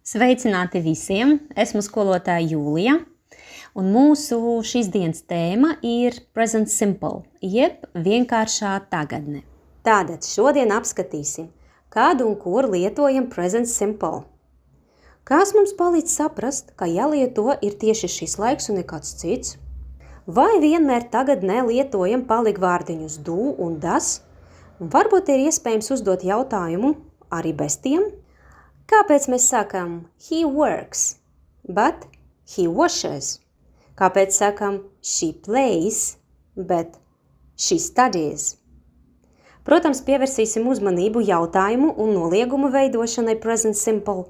Sveicināti visiem! Esmu skolotāja Jūlija, un mūsu šīs dienas tēma ir Present Simple, jeb vienkāršā tagadne. Tātad šodien apskatīsim, kādu un kur lietojam Present Simple. Kas mums palīdz saprast, ka jālieto ir tieši šis laiks un nekāds cits? Vai vienmēr tagadnē lietojam palikvārdiņus do un das? Un varbūt ir iespējams uzdot jautājumu arī bez tiem. Kāpēc mēs sakam he works, but he washes? Kāpēc sakam she plays, bet she studies? Protams, pievērsīsim uzmanību jautājumu un noliegumu veidošanai present simple,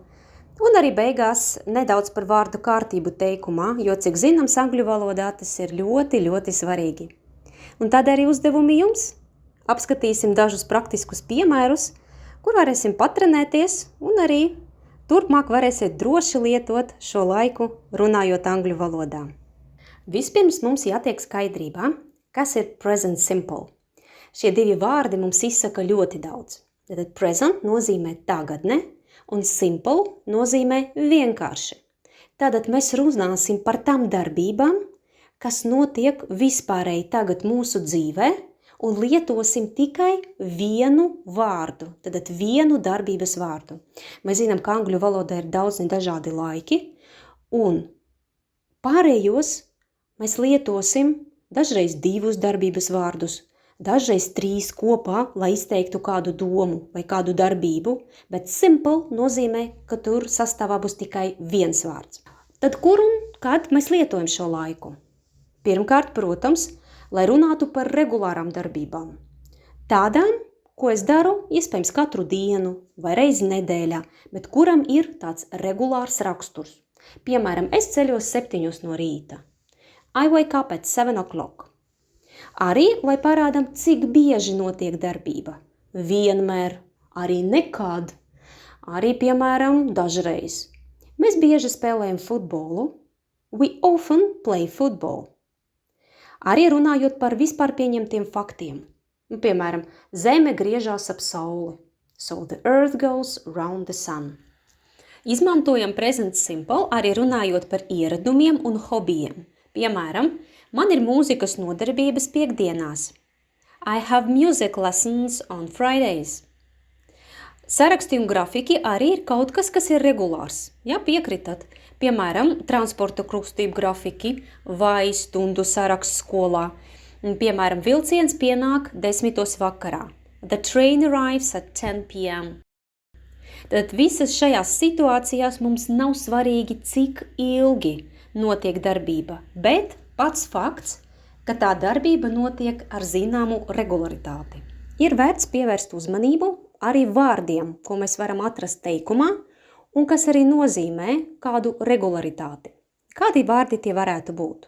un arī beigās nedaudz par vārdu kārtību teikumā, jo, cik zināms, angļu valodā tas ir ļoti, ļoti svarīgi. Un tad arī uzdevumi jums. Apskatīsim dažus praktiskus piemērus, kur varēsim patrenēties un arī turpmāk varēsiet droši lietot šo laiku runājot angļu valodā. Vispirms mums jātiek skaidrībā, kas ir present simple. Šie divi vārdi mums izsaka ļoti daudz. Tad present nozīmē tagadne un simple nozīmē vienkārši. Tātad mēs runāsim par tām darbībām, kas notiek vispārēji tagad mūsu dzīvē, un lietosim tikai vienu vārdu, tad vienu darbības vārdu. Mēs zinām, ka angļu valodā ir daudz dažādi laiki, un pārējos mēs lietosim dažreiz divus darbības vārdus, dažreiz trīs kopā, lai izteiktu kādu domu vai kādu darbību, bet simple nozīmē, ka tur sastāvā būs tikai viens vārds. Tad kur un kad mēs lietojam šo laiku? Pirmkārt, protams, lai runātu par regulārām darbībām. Tādām, ko es daru, iespējams, katru dienu vai reizi nedēļā, bet kuram ir tāds regulārs raksturs. Piemēram, es ceļos 7 no rīta. I wake up at 7 o'clock. Arī, lai parādam, cik bieži notiek darbība. Vienmēr, arī nekad, arī, piemēram, dažreiz. Mēs bieži spēlējam futbolu. We often play football. Arī runājot par vispār pieņemtiem faktiem. Piemēram, Zeme griežās ap sauli. So the earth goes round the sun. Izmantojam present simple arī runājot par ieradumiem un hobijiem. Piemēram, man ir mūzikas nodarbības piekdienās. I have music lessons on Fridays. Saraksti un grafiki arī ir kaut kas, kas ir regulārs. Ja piekritat, piemēram, transporta kustību grafiki vai stundu saraksts skolā. Piemēram, vilciens pienāk 10 vakarā. The train arrives at 10 p.m. Tad visas šajās situācijās mums nav svarīgi, cik ilgi notiek darbība, bet pats fakts, ka tā darbība notiek ar zināmu regularitāti. Ir vērts pievērst uzmanību arī vārdiem, ko mēs varam atrast teikumā, un kas arī nozīmē kādu regularitāti. Kādi vārdi tie varētu būt?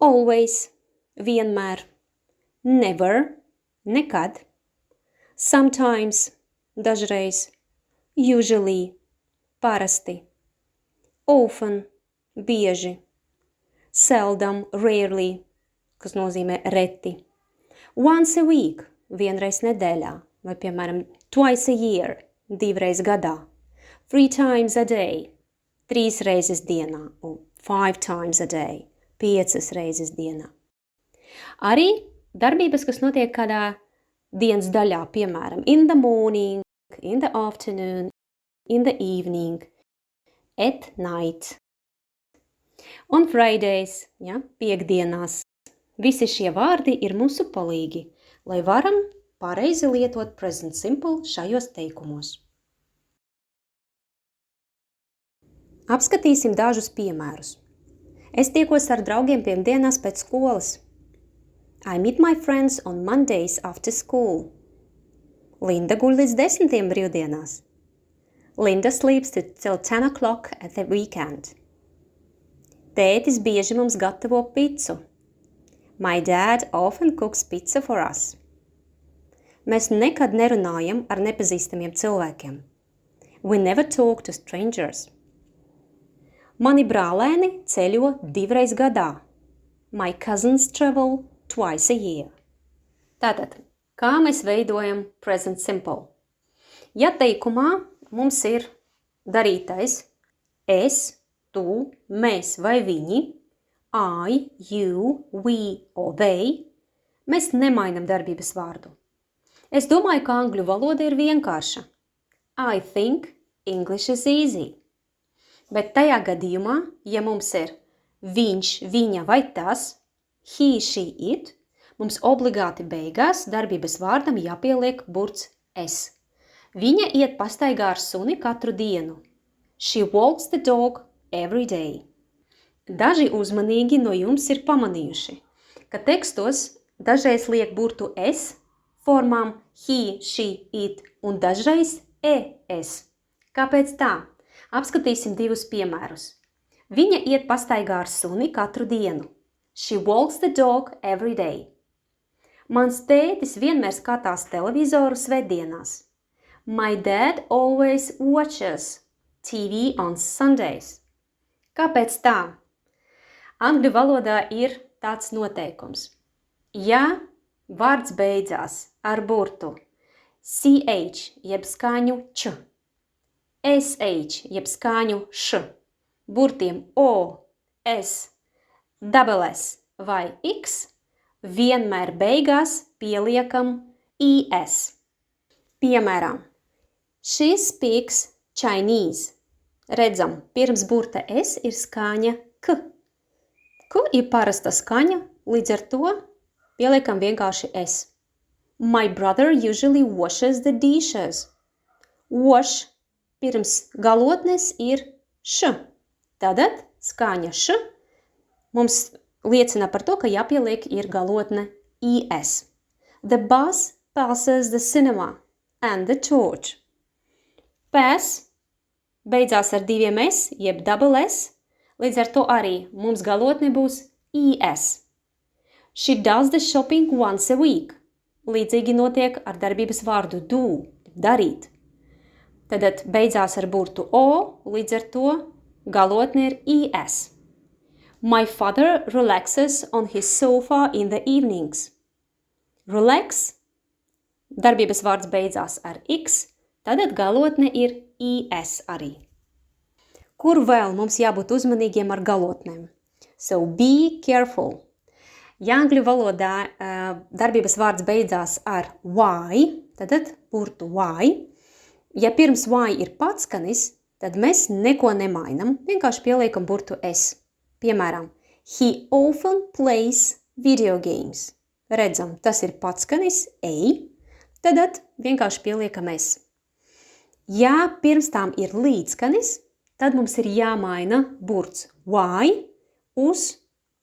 Always, vienmēr, never, nekad, sometimes, dažreiz, usually, parasti, often, bieži, seldom, rarely, kas nozīmē reti, once a week, vienreiz nedēļā, vai, piemēram, twice a year, 2 reizes gadā, 3 times a day, 3 reizes dienā, un 5 times a day, 5 reizes dienā. Arī darbības, kas notiek kādā dienas daļā, piemēram, in the morning, in the afternoon, in the evening, at night. On Fridays, ja, piekdienās. Visi šie vārdi ir mūsu palīgi, lai varam pareizi lietot present simple šajos teikumos. Apskatīsim dažus piemērus. Es tiekos ar draugiem pirmdienās pēc skolas. I meet my friends on Mondays after school. Linda guļ līdz 10 brīvdienās. Linda sleeps till 10 o'clock at the weekend. Tētis bieži mums gatavo picu. My dad often cooks pizza for us. Mēs nekad nerunājam ar nepazīstamiem cilvēkiem. We never talk to strangers. Mani brālēni ceļo 2 reizes gadā. My cousins travel twice a year. Tātad, kā mēs veidojam present simple? Ja teikumā mums ir darītais es, tu, mēs vai viņi, I, you, we or they, mēs nemainam darbības vārdu. Es domāju, ka angļu valoda ir vienkārša. I think English is easy. Bet tajā gadījumā, ja mums ir viņš, viņa vai tas, he, she, it, mums obligāti beigās darbības vārdam jāpieliek burts es. Viņa iet pastaigā ar suni katru dienu. She walks the dog every day. Daži uzmanīgi no jums ir pamanījuši, ka tekstos dažreiz liek burtu es formām he, she, it un dažreiz es. Kāpēc tā? Apskatīsim divus piemērus. Viņa iet pastaigā ar suni katru dienu. She walks the dog every day. Mans tētis vienmēr skatās televizoru svētdienās. My dad always watches TV on Sundays. Kāpēc tā? Angļu valodā ir tāds noteikums. Ja vārds beidzās ar burtu ch, jeb skaņu č, sh, jeb skaņu š, burtiem o, s, double s vai x, vienmēr beigās pieliekam is. Piemēram, she speaks Chinese. Redzam, pirms burta s ir skaņa k. K ir parasta skaņa, līdz ar to pieliekam vienkārši s. My brother usually washes the dishes. Wash pirms galotnes ir š. Tātad skaņa š mums liecina par to, ka jāpieliek ir galotne is. The bus passes the cinema and the church. Pass beidzās ar diviem s, jeb double s, līdz ar to arī mums galotne būs is. She does the shopping once a week. Līdzīgi notiek ar darbības vārdu do, darīt. Tad beidzās ar burtu o, līdz ar to galotne ir is. My father relaxes on his sofa in the evenings. Relax, darbības vārds beidzās ar x, tad galotne ir is arī. Kur vēl mums jābūt uzmanīgiem ar galotnēm? So be careful. Ja angļu valodā darbības vārds beidzās ar y, tad burtu y. Ja pirms y ir patskanis, tad mēs neko nemainam, vienkārši pieliekam burtu s. Piemēram, he often plays video games. Redzam, tas ir patskanis ei, tad vienkārši pieliekam s. Ja pirms tām ir līdzskanis, tad mums ir jāmaina burts y uz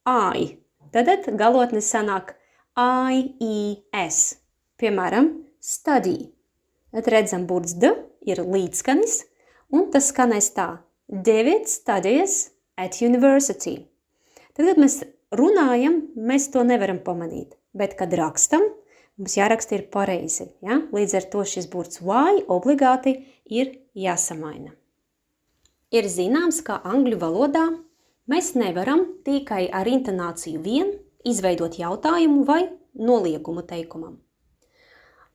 I. Tad galotne sanāk ies. Piemēram, study. Tad redzam, burts d ir līdzskanis, un tas skanēs tā. David studies at university. Tad, kad mēs runājam, mēs to nevaram pamanīt, bet, kad rakstam, mums jāraksta ir pareizi. Ja? Līdz ar to šis burts y obligāti ir jāsamaina. Ir zināms, ka angļu valodā mēs nevaram tikai ar intonāciju vien izveidot jautājumu vai noliegumu teikumam.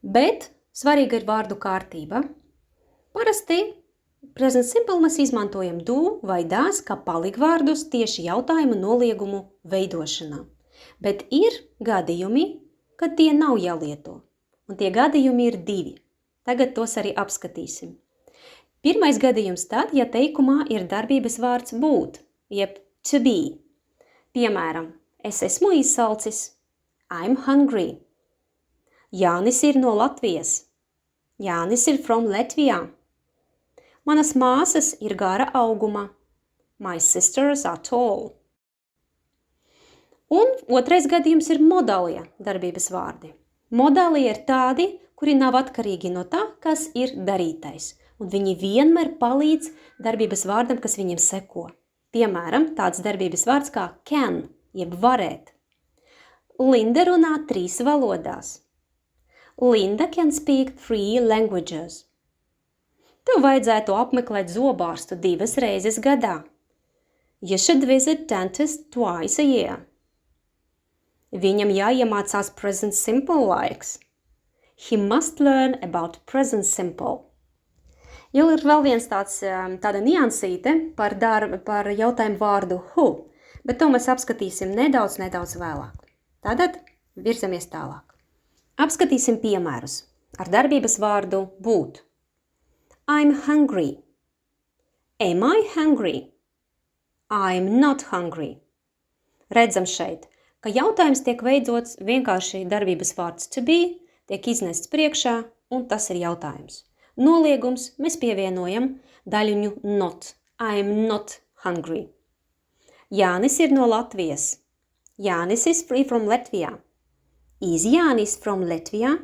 Bet svarīga ir vārdu kārtība. Parasti present simple mēs izmantojam do vai das kā palikvārdus tieši jautājumu noliegumu veidošanā. Bet ir gadījumi, kad tie nav jālieto. Un tie gadījumi ir divi. Tagad tos arī apskatīsim. Pirmais gadījums tad, ja teikumā ir darbības vārds būt, jeb to be. Piemēram, es esmu izsalcis. I'm hungry. Jānis ir no Latvijas. Jānis ir from Latvijā. Manas māsas ir gara auguma. My sisters are tall. Un otrais gadījums ir modalie darbības vārdi. Modalie ir tādi, kuri nav atkarīgi no tā, kas ir darītais. Un viņi vienmēr palīdz darbības vārdam, kas viņiem seko. Piemēram, tāds darbības vārds kā can, jeb varēt. Linda runā 3 valodās. Linda can speak 3 languages. Tev vajadzētu apmeklēt zobārstu 2 reizes gadā. You should visit dentist twice a year. Viņam jāiemācās present simple laiks. He must learn about present simple. Jau ir vēl viens tāda niansīte par jautājumu vārdu who, bet to mēs apskatīsim nedaudz vēlāk. Tātad virzamies tālāk. Apskatīsim piemērus ar darbības vārdu būt. I'm hungry. Am I hungry? I'm not hungry. Redzam šeit, ka jautājums tiek veidots vienkārši darbības vārds to be, tiek iznests priekšā, un tas ir jautājums. Noliegums mēs pievienojam daļiņu not. I'm not hungry. Jānis ir no Latvijas. Jānis is from Latvia. Is Jānis from Latvia?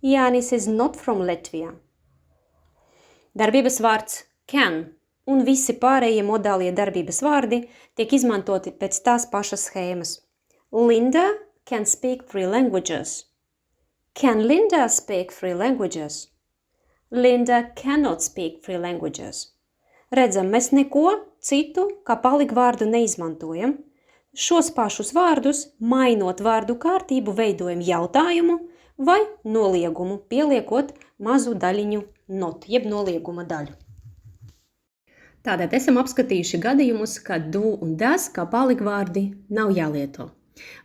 Jānis is not from Latvia. Darbības vārds can un visi pārējie modālie darbības vārdi tiek izmantoti pēc tās pašas schēmas. Linda can speak 3 languages. Can Linda speak 3 languages? Linda cannot speak 3 languages. Redzam, mēs neko citu kā palikvārdu neizmantojam. Šos pašus vārdus, mainot vārdu kārtību, veidojam jautājumu vai noliegumu, pieliekot mazu daļiņu not, jeb nolieguma daļu. Tātad esam apskatījuši gadījumus, kad do un does kā palikvārdi nav jālieto.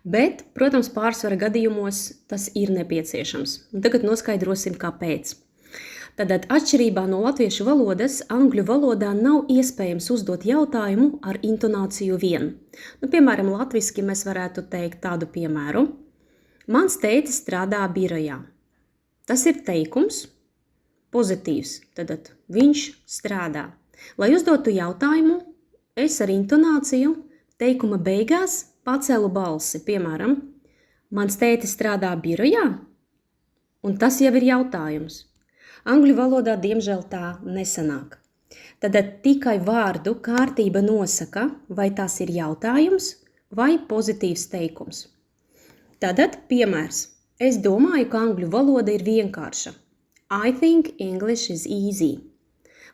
Bet, protams, pārsvara gadījumos tas ir nepieciešams. Un tagad noskaidrosim, kāpēc. Tātad atšķirībā no latviešu valodas, angļu valodā nav iespējams uzdot jautājumu ar intonāciju vien. Piemēram, latviski mēs varētu teikt tādu piemēru. Mans tētis strādā birojā. Tas ir teikums, pozitīvs, tad viņš strādā. Lai uzdotu jautājumu, es ar intonāciju teikuma beigās pacēlu balsi. Piemēram, mans tētis strādā birojā, un tas jau ir jautājums. Angļu valodā, diemžēl, tā nesanāk. Tad tikai vārdu kārtība nosaka, vai tas ir jautājums vai pozitīvs teikums. Tātad piemērs. Es domāju, ka angļu valoda ir vienkārša. I think English is easy.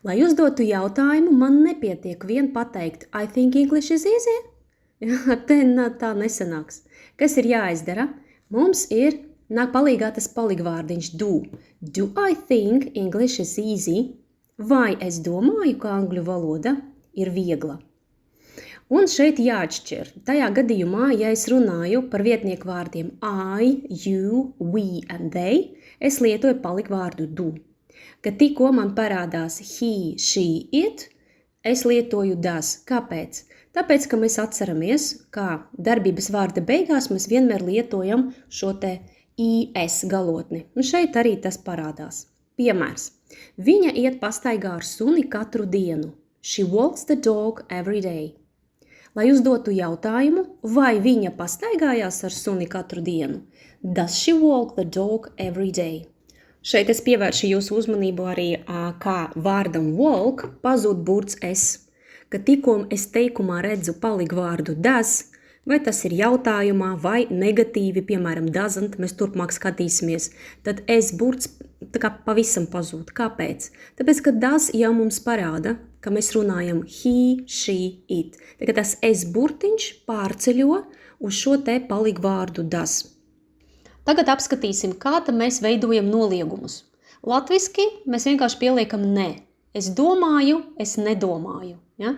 Lai uzdotu jautājumu, man nepietiek vien pateikt I think English is easy. Tā nesanāks. Kas ir jāizdara? Mums ir nāk palīgā tas palikvārdiņš do. Do I think English is easy? Vai es domāju, ka angļu valoda ir viegla? Un šeit jāatšķir. Tajā gadījumā, ja es runāju par vietnieku vārdiem I, you, we and they, es lietoju palikvārdu do. Kad tikko man parādās he, she, it, es lietoju does. Kāpēc? Tāpēc, ka mēs atceramies, kā darbības vārda beigās mēs vienmēr lietojam šo te IS galotni. Un šeit arī tas parādās. Piemērs. Viņa iet pastaigā ar suni katru dienu. She walks the dog every day. Lai uzdotu jautājumu, vai viņa pastaigājās ar suni katru dienu? Does she walk the dog every day? Šeit es pievēršu jūsu uzmanību arī, kā vārdam walk pazūd burts es. Kad tikko es teikumā redzu palikvārdu does, vai tas ir jautājumā vai negatīvi, piemēram, doesn't, mēs turpmāk skatīsimies, tad es burts tā kā pavisam pazūd. Kāpēc? Tāpēc, ka does jau mums parāda, ka mēs runājam he, she, it. Tagad tas es burtiņš pārceļo uz šo te palikvārdu does. Tagad apskatīsim, kā tad mēs veidojam noliegumus. Latviski mēs vienkārši pieliekam ne. Es domāju, es nedomāju. Ja?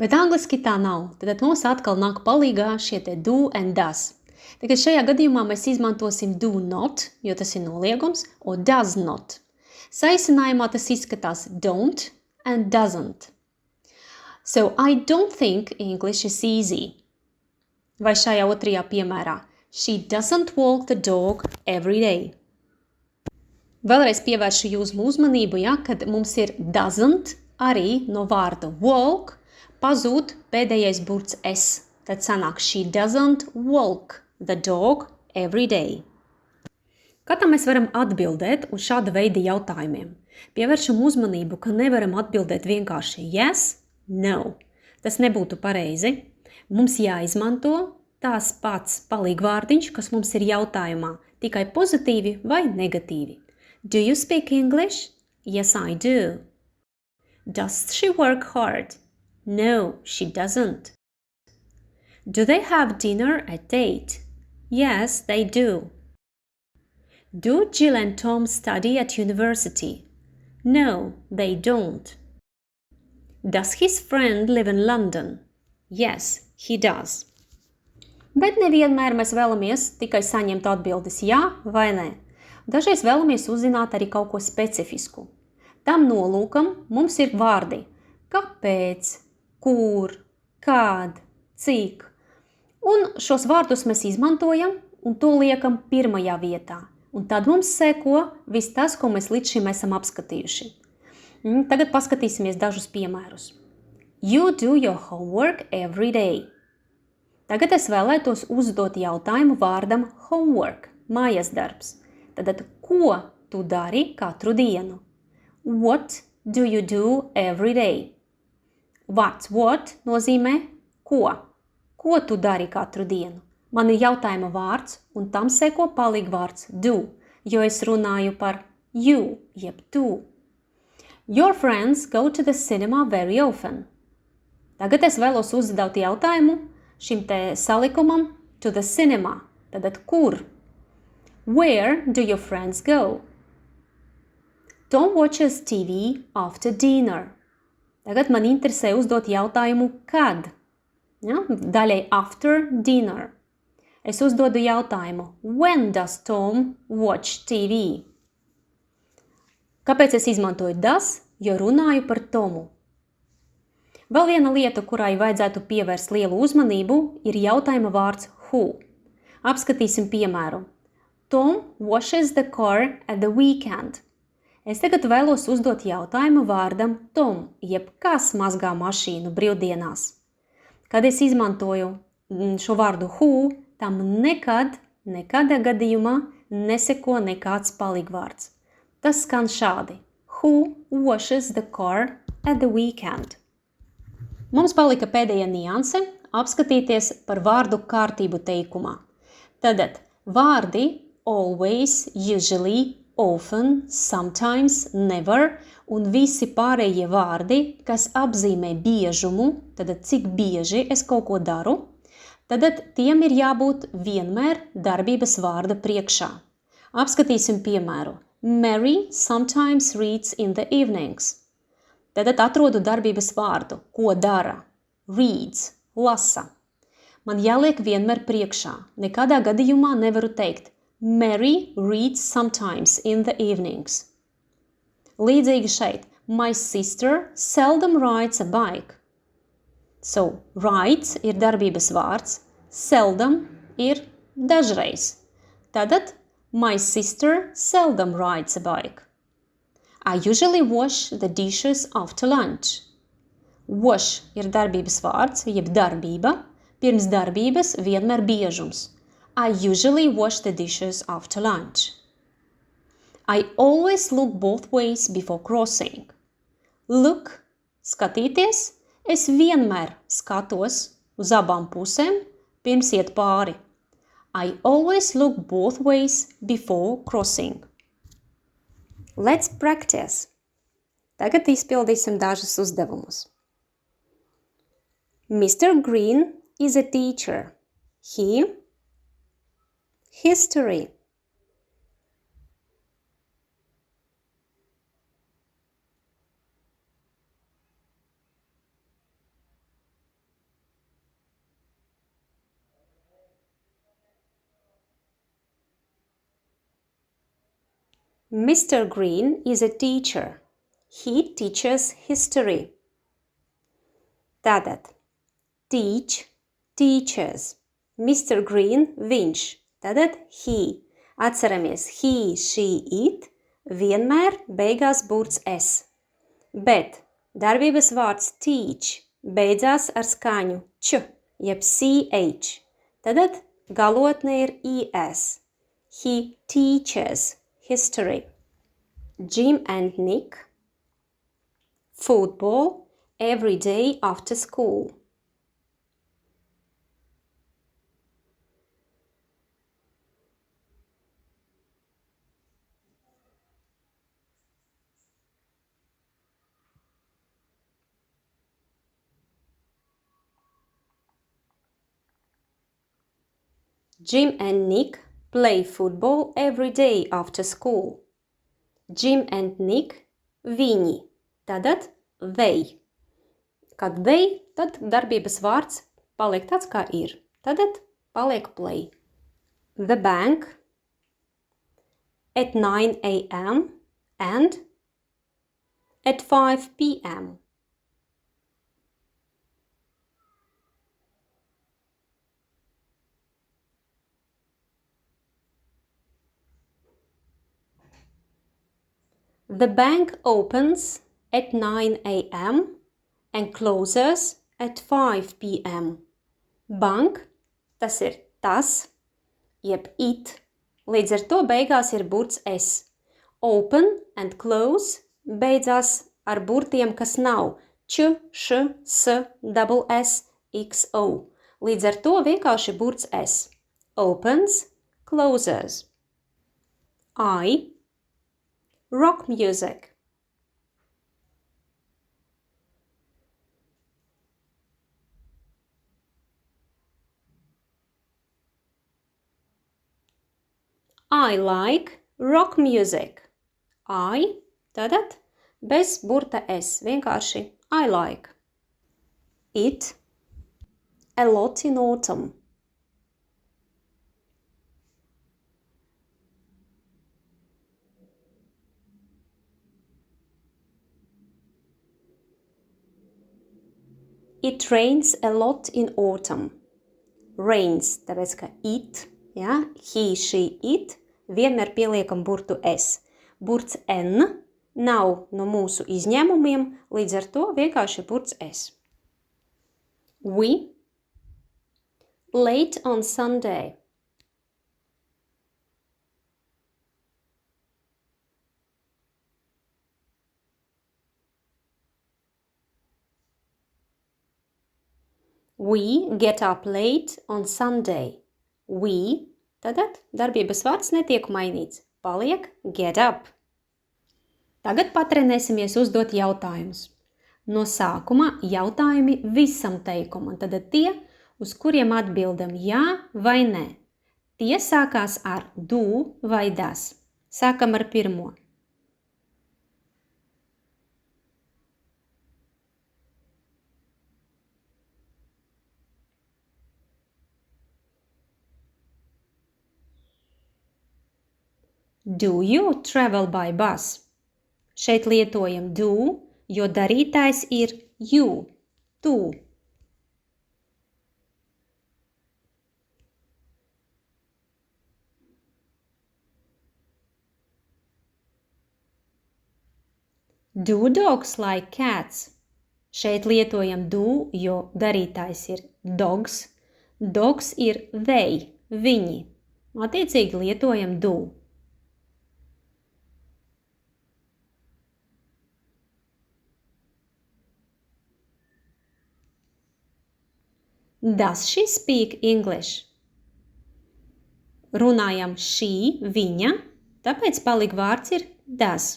Bet angliski tā nav. Tad mums atkal nāk palīgā šie te do and does. Tagad šajā gadījumā mēs izmantosim do not, jo tas ir noliegums, o does not. Saīsinājumā tas izskatās don't and doesn't. So, I don't think English is easy. Vai šajā otrajā piemērā. She doesn't walk the dog every day. Vēlreiz pievēršu jūsu uzmanību, ja, kad mums ir doesn't, arī no vārda walk pazūd pēdējais burts es. Tad sanāk she doesn't walk the dog every day. Kā tā mēs varam atbildēt uz šāda veida jautājumiem? Pievēršam uzmanību, ka nevaram atbildēt vienkārši yes, no. Tas nebūtu pareizi. Mums jāizmanto tās pats palīgvārdiņš, kas mums ir jautājumā, tikai pozitīvi vai negatīvi. Do you speak English? Yes, I do. Does she work hard? No, she doesn't. Do they have dinner at 8? Yes, they do. Do Jill and Tom study at university? No, they don't. Does his friend live in London? Yes, he does. Bet nevienmēr mēs vēlamies tikai saņemt atbildes jā vai nē. Dažreiz vēlamies uzzināt arī kaut ko specifisku. Tam nolūkam mums ir vārdi kāpēc, kur, kād, cik. Un šos vārdus mēs izmantojam un to liekam pirmajā vietā. Un tad mums seko viss tas, ko mēs līdz šim esam apskatījuši. Tagad paskatīsimies dažus piemērus. You do your homework every day. Tagad es vēlētos uzdot jautājumu vārdam homework, mājas darbs. Tad, ko tu dari katru dienu? What do you do every day? What nozīmē ko? Ko tu dari katru dienu? Man ir jautājuma vārds, un tam seko palīgvārds do, jo es runāju par you, jeb tu. Your friends go to the cinema very often. Tagad es vēlos uzdot jautājumu šim te salikumam to the cinema. Tad kur? Where do your friends go? Tom watches TV after dinner. Tagad man interesē uzdot jautājumu kad? Ja? Daļai after dinner. Es uzdodu jautājumu when does Tom watch TV? Kāpēc es izmantoju does? Jo runāju par Tomu. Vēl viena lieta, kurai vajadzētu pievērst lielu uzmanību, ir jautājuma vārds who. Apskatīsim piemēru. Tom washes the car at the weekend. Es tagad vēlos uzdot jautājumu vārdam Tom, jeb kas mazgā mašīnu brīvdienās. Kad es izmantoju šo vārdu who, tam nekādā gadījumā neseko nekāds palīgvārds. Tas skan šādi. Who washes the car at the weekend? Mums palika pēdējā nianse apskatīties par vārdu kārtību teikumā. Tātad vārdi always, usually, often, sometimes, never un visi pārējie vārdi, kas apzīmē biežumu, tad cik bieži es kaut ko daru, tad tiem ir jābūt vienmēr darbības vārda priekšā. Apskatīsim piemēru. Mary sometimes reads in the evenings. Tad atrodu darbības vārdu, ko dara. Reads, lasa. Man jāliek vienmēr priekšā. Nekādā gadījumā nevaru teikt Mary reads sometimes in the evenings. Līdzīgi šeit. My sister seldom rides a bike. So, rides ir darbības vārds, seldom ir dažreiz. Tātad my sister seldom rides a bike. I usually wash the dishes after lunch. Wash ir darbības vārds, jeb darbība. Pirms darbības vienmēr biežums. I usually wash the dishes after lunch. I always look both ways before crossing. Look, skatīties, es vienmēr skatos uz abām pusēm pirms iet pāri. I always look both ways before crossing. Let's practice. Tagad izpildīsim dažus uzdevumus. Mr. Green is a teacher. He, history. Mr. Green is a teacher. He teaches history. Tātad teach, teaches. Mr. Green, viņš. Tātad he. Atceramies, he, she, it. Vienmēr beigās burts s. Bet darbības vārds teach beidzās ar skaņu č, jeb ch. Tātad galotne ir is. He teaches history. Jim and Nick. Football every day after school. Jim and Nick play football every day after school. Jim and Nick viņi. Tātad they. Kad they, tad darbības vārds paliek tāds, kā ir. Tātad paliek play. The bank at 9 a.m. and at 5 p.m. The bank opens at 9 a.m. and closes at 5 p.m. Bank, tas ir tas, jeb it, līdz ar to beigās ir burts s. Open and close beidzās ar burtiem, kas nav č, š, s, double s, x, o. Līdz ar to vienkārši burts s. Opens, closes. I rock music. I like rock music. I, tātad bez burta s, vienkārši I like. It, a lot in autumn. It rains a lot in autumn. Rains, tāpēc, ka it, ja, he, she, it, vienmēr pieliekam burtu s. Burts n nav no mūsu izņēmumiem, līdz ar to vienkārši burts s. We, late on Sunday. We get up late on Sunday. We, tātad darbības vārds netiek mainīts. Paliek get up. Tagad patrenēsimies uzdot jautājumus. No sākuma jautājumi visam teikumam, tad tie, uz kuriem atbildam jā vai nē. Tie sākās ar do vai das. Sākam ar pirmo. Do you travel by bus? Šeit lietojam do, jo darītājs ir you, tu. Do dogs like cats? Šeit lietojam do, jo darītājs ir dogs. Dogs ir they, viņi. Attiecīgi lietojam do. Does she speak English? Runājam she, viņa, tāpēc palika vārds ir does.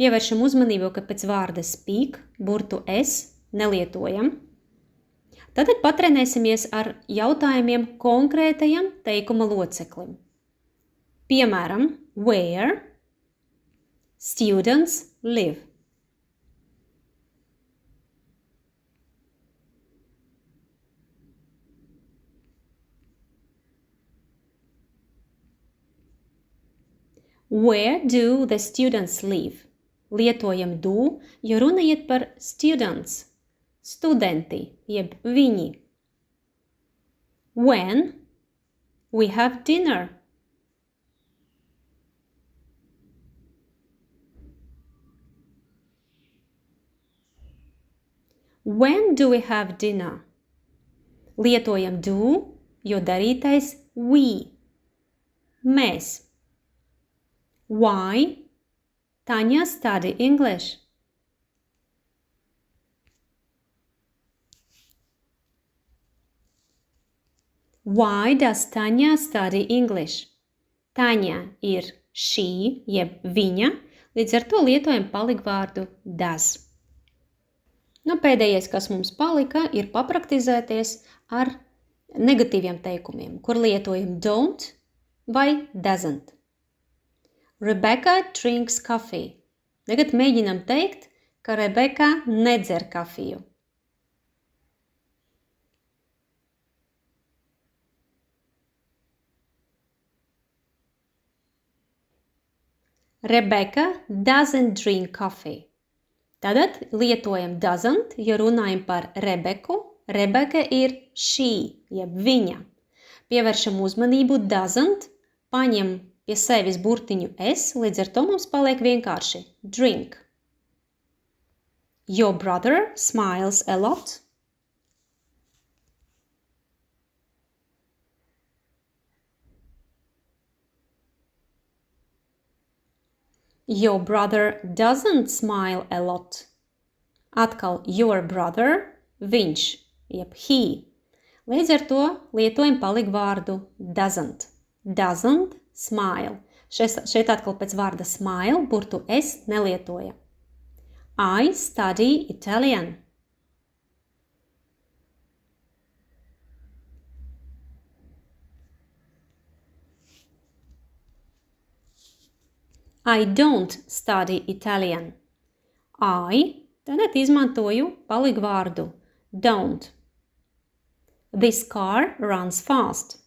Pievēršam uzmanību, ka pēc vārda speak burtu es nelietojam. Tad patrenēsimies ar jautājumiem konkrētajam teikuma loceklim. Piemēram, where students live. Where do the students live? Lietojam do, jo runa iet par students, studenti, jeb viņi. When we have dinner. When do we have dinner? Lietojam do, jo darītais we, mēs. Why Tanya study English? Why does Tanya study English? Tanya ir she, jeb viņa, līdz ar to lietojam palikvārdu does. Nu, pēdējais, kas mums palika, ir papraktizēties ar negatīviem teikumiem, kur lietojam don't vai doesn't. Rebecca drinks coffee. Tagad mēģinam teikt, ka Rebeka nedzer kafiju. Rebeka doesn't drink coffee. Tātad lietojam doesn't, ja runājam par Rebeku. Rebeka ir she, jeb viņa. Pievēršam uzmanību doesn't, paņem pie sevis burtiņu s, līdz ar to mums paliek vienkārši drink. Your brother smiles a lot. Your brother doesn't smile a lot. Atkal your brother, viņš, jeb he. Līdz ar to lietojam palikvārdu doesn't. Doesn't smile. Šeit atkal pēc vārda smile burtu es nelietoja. I study Italian. I don't study Italian. I, tad izmantoju palikvārdu don't. This car runs fast.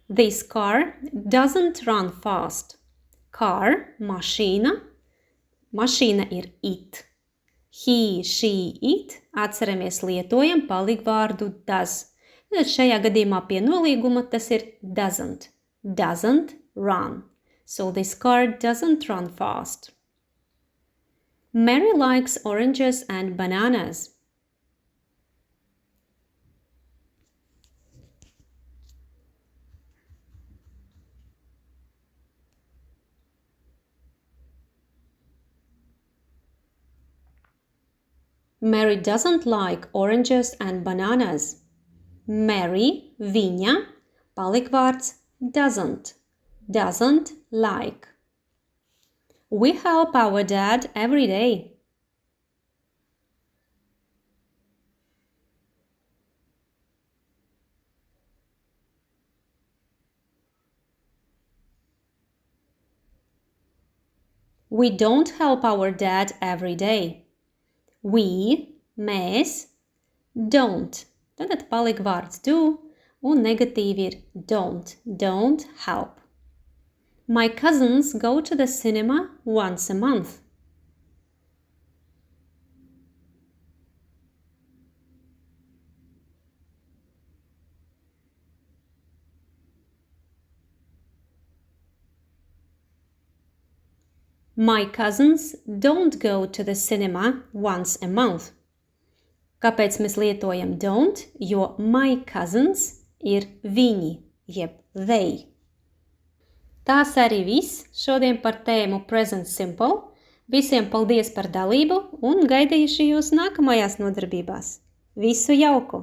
This car doesn't run fast. Car, mašīna. Mašīna ir it. He, she, it. Atceramies, lietojam palikvārdu does. Tad šajā gadījumā pie nolīguma tas ir doesn't. Doesn't run. So this car doesn't run fast. Mary likes oranges and bananas. Mary doesn't like oranges and bananas. Mary, viņa, palikvārds doesn't. Doesn't like. We help our dad every day. We don't help our dad every day. We, mēs, don't. Tad paliek vārds do un negatīvi ir don't help. My cousins go to the cinema once a month. My cousins don't go to the cinema once a month. Kāpēc mēs lietojam don't? Jo my cousins ir viņi, jeb they. Tās arī viss šodien par tēmu Present Simple. Visiem paldies par dalību un gaidīšu jūs nākamajās nodarbībās. Visu jauku!